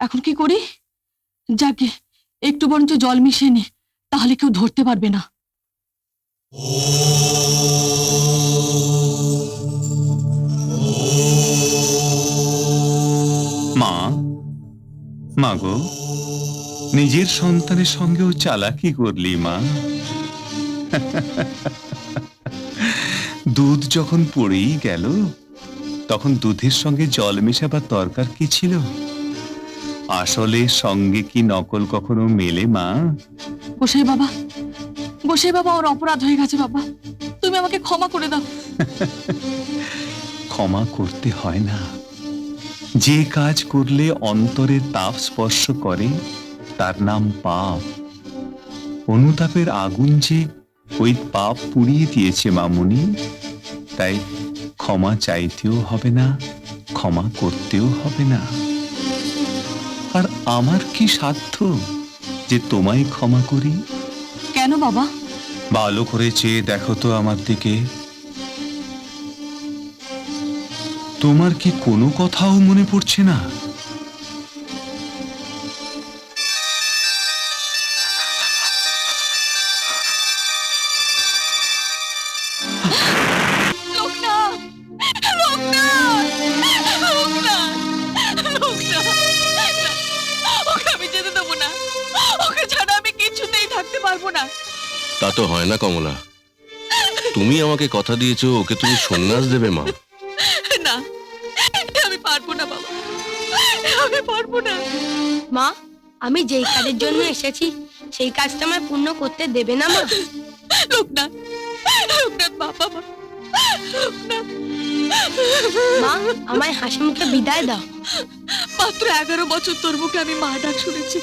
এখন কি করি? যাকে একটু বরঞ্চ জল মিশিয়ে নি, তাহলে কেউ ধরতে পারবে না। মা, মা গো, নিজের সন্তানের সঙ্গেও চালাকি করলি মা। দুধ যখন পড়েই গেল, তখন দুধের সঙ্গে জল মেশাবার দরকার কি ছিল? আসলে সঙ্গে কি নকল কখনো মেলে মা? গোসাই বাবা, গোসাই বাবা, ওর অপরাধ হয়ে গেছে বাবা, তুমি আমাকে ক্ষমা করে দাও। ক্ষমা করতে হয় না। যে কাজ করলে অন্তরের তাপ স্পর্শ করে তার নাম পাপ। অনুতাপের আগুন যে ওই পাপ পুড়িয়ে দিয়েছে মামুনি, তাই ক্ষমা চাইতেও হবে না, ক্ষমা করতেও হবে না। আর আমার কি সাধ্য যে তোমায় ক্ষমা করি? কেন বাবা? ভালো করে চেয়ে দেখো তো আমার দিকে। তোমার কি কোনো কথাও মনে পড়ছে না? তা তো হয় না কমলা, তুমি আমাকে কথা দিয়েছো ওকে তুমি সন্ন্যাস দেবে মা। না, আমি পারবো না বাবা, আমি পারবো না। মা, আমি যেই কাজের জন্য এসেছি সেই কাজটা আমায় পূর্ণ করতে দেবে না মা? লোকনাথ, লোকনাথ বাবা, মা, আমায় হাসি মুখে বিদায় দাও। মাত্র 11 বছর তোর মুখে আমি মা ডাক শুনেছি,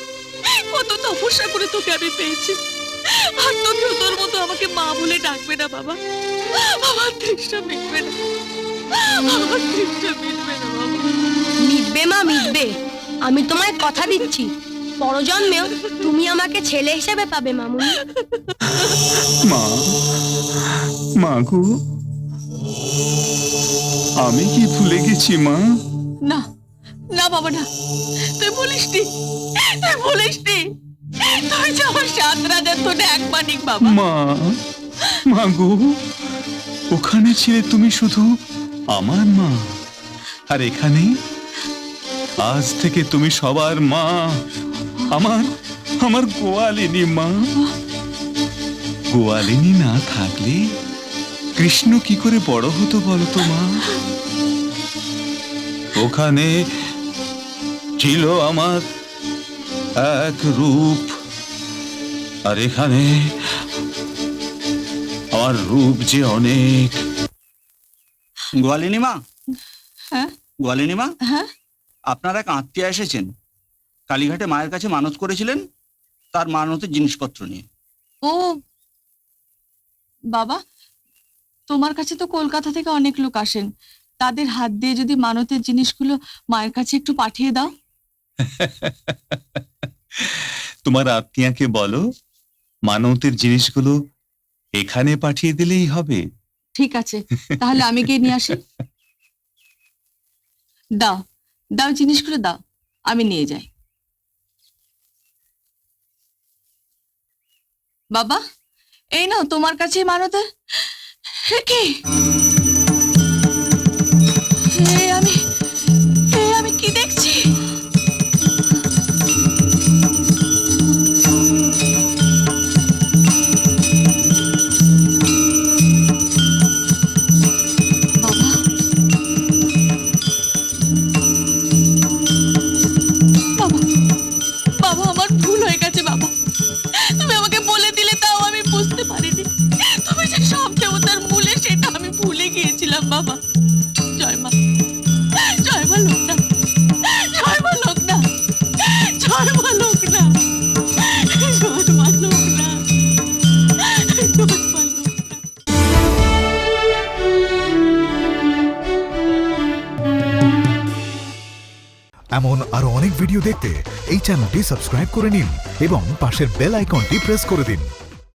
কত তপস্যা করে তোকে আমি পেয়েছি, আর তোকেও তোর মতো আমাকে মা বলে ডাকবে না বাবা। আমার তৃষ্ণা মিটবে না, আমার তৃষ্ণা মিটবে না বাবা। মিটবে মা, মিটবে। আমি তোমায় কথা দিচ্ছি, পরজন্মেও তুমি আমাকে ছেলে হিসেবে পাবে মামুনি। মা, মা গো, আমি কি ভুলে গেছি মা? না না বাবা, না, তুই বলিসনি, তুই বলিসনি, তুই যে আমার 7 রাজার তোর এক মানিক বাবা। মা, মা গো, ওখানে ছিলে তুমি শুধু আমার মা, আর এখানে আজ থেকে তুমি সবার মা, আমার আমার গোয়ালিনী মা। গোয়ালিনী না থাকলে কৃষ্ণ কি করে বড় হতো বলতো মা? ওখানে ছিল আমার এক রূপ, আর এখানে আমার রূপ যে অনেক। গোয়ালিনী মা, হ্যাঁ গোয়ালিনী মা, হ্যাঁ, আপনার এক আত্মীয় এসেছেন, কালীঘাটে মায়ের কাছে মানত করেছিলেন, তার মানতের জিনিসপত্র নিয়ে। ও বাবা, তোমার কাছে তো কলকাতা থেকে অনেক লোক আসেন, তাদের হাত দিয়ে যদি মানতের জিনিসগুলো মায়ের কাছে একটু পাঠিয়ে দাও। তোমার আত্মীয়াকে বলো মানতের জিনিসগুলো এখানে পাঠিয়ে দিলেই হবে। ঠিক আছে, তাহলে আমি গিয়ে নিয়ে আসি। দাও দাও, জিনিসগুলো দাও, আমি নিয়ে যাই। বাবা, এই নাও তোমার কাছে মানতের। কি আমি কি দেখছি? বাবা, আমার ভুল হয়ে গেছে বাবা, তুমি আমাকে বলে দিলে তাও আমি বুঝতে পারিনি। তুমি যে সব দেবতার মূলে, সেটা আমি ভুলে গিয়েছিলাম বাবা। জয় মা, জয় মা লোকনাথ, জয় মা লোকনাথ, জয় মা লোকনাথ, জয় মা লোকনাথ, জয় মা লোকনাথ। এমন আরো অনেক ভিডিও দেখতে এই চ্যানেলটি সাবস্ক্রাইব করে নিন এবং পাশের বেল আইকনটি প্রেস করে দিন।